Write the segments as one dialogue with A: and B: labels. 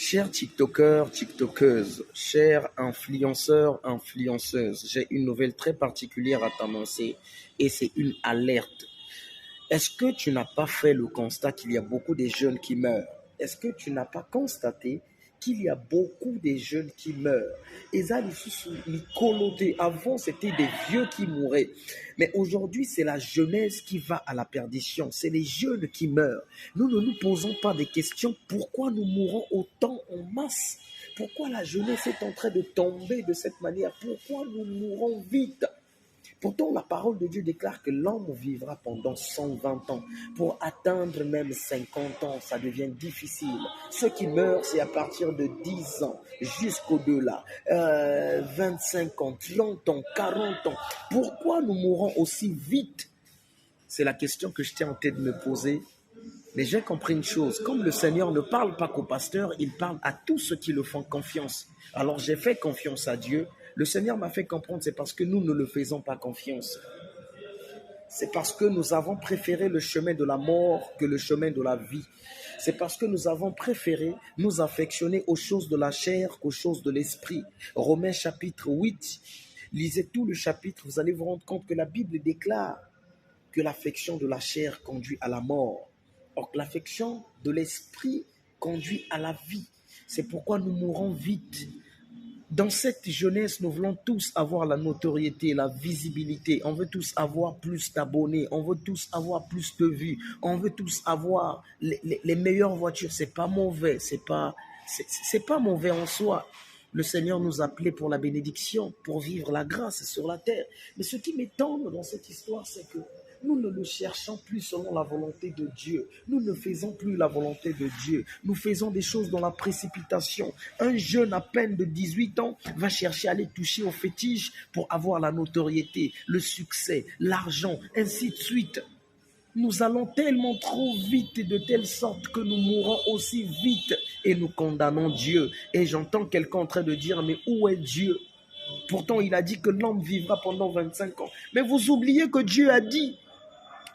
A: Chers TikTokers, TikTokeuses, chers influenceurs, influenceuses, j'ai une nouvelle très particulière à t'annoncer et c'est une alerte. Est-ce que tu n'as pas fait le constat qu'il y a beaucoup de jeunes qui meurent? Est-ce que tu n'as pas constaté qu'il y a beaucoup de jeunes qui meurent? Et ça, avant, c'était des vieux qui mouraient. Mais aujourd'hui, c'est la jeunesse qui va à la perdition. C'est les jeunes qui meurent. Nous ne nous posons pas des questions. Pourquoi nous mourons autant en masse? Pourquoi la jeunesse est en train de tomber de cette manière? Pourquoi nous mourons vite? Pourtant, la parole de Dieu déclare que l'homme vivra pendant 120 ans. Pour atteindre même 50 ans, ça devient difficile. Ceux qui meurent, c'est à partir de 10 ans jusqu'au-delà. 25 ans, 30 ans, 40 ans. Pourquoi nous mourons aussi vite? C'est la question que je tiens en tête de me poser. Mais j'ai compris une chose, comme le Seigneur ne parle pas qu'aux pasteurs, il parle à tous ceux qui le font confiance. Alors j'ai fait confiance à Dieu. Le Seigneur m'a fait comprendre, c'est parce que nous ne le faisons pas confiance. C'est parce que nous avons préféré le chemin de la mort que le chemin de la vie. C'est parce que nous avons préféré nous affectionner aux choses de la chair qu'aux choses de l'esprit. Romains chapitre 8, lisez tout le chapitre, vous allez vous rendre compte que la Bible déclare que l'affection de la chair conduit à la mort. Or, l'affection de l'esprit conduit à la vie. C'est pourquoi nous mourons vite. Dans cette jeunesse, nous voulons tous avoir la notoriété, la visibilité. On veut tous avoir plus d'abonnés. On veut tous avoir plus de vues. On veut tous avoir les meilleures voitures. C'est pas mauvais. C'est pas mauvais en soi. Le Seigneur nous a appelés pour la bénédiction, pour vivre la grâce sur la terre. Mais ce qui m'étonne dans cette histoire, c'est que nous ne le cherchons plus selon la volonté de Dieu. Nous ne faisons plus la volonté de Dieu. Nous faisons des choses dans la précipitation. Un jeune à peine de 18 ans va chercher à aller toucher au fétiche pour avoir la notoriété, le succès, l'argent, ainsi de suite. Nous allons tellement trop vite et de telle sorte que nous mourrons aussi vite et nous condamnons Dieu. Et j'entends quelqu'un en train de dire, mais où est Dieu? Pourtant, il a dit que l'homme vivra pendant 25 ans. Mais vous oubliez que Dieu a dit,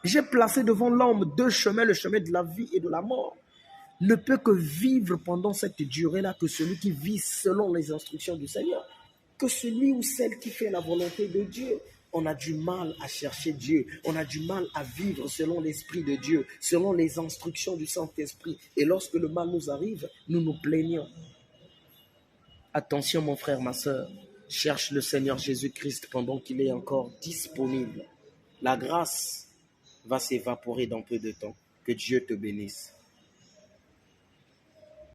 A: j'ai placé devant l'homme deux chemins, le chemin de la vie et de la mort. Ne peut que vivre pendant cette durée-là que celui qui vit selon les instructions du Seigneur, que celui ou celle qui fait la volonté de Dieu. On a du mal à chercher Dieu, on a du mal à vivre selon l'Esprit de Dieu, selon les instructions du Saint-Esprit. Et lorsque le mal nous arrive, nous nous plaignons. Attention mon frère, ma soeur, cherche le Seigneur Jésus-Christ pendant qu'il est encore disponible. La grâce va s'évaporer dans peu de temps. Que Dieu te bénisse.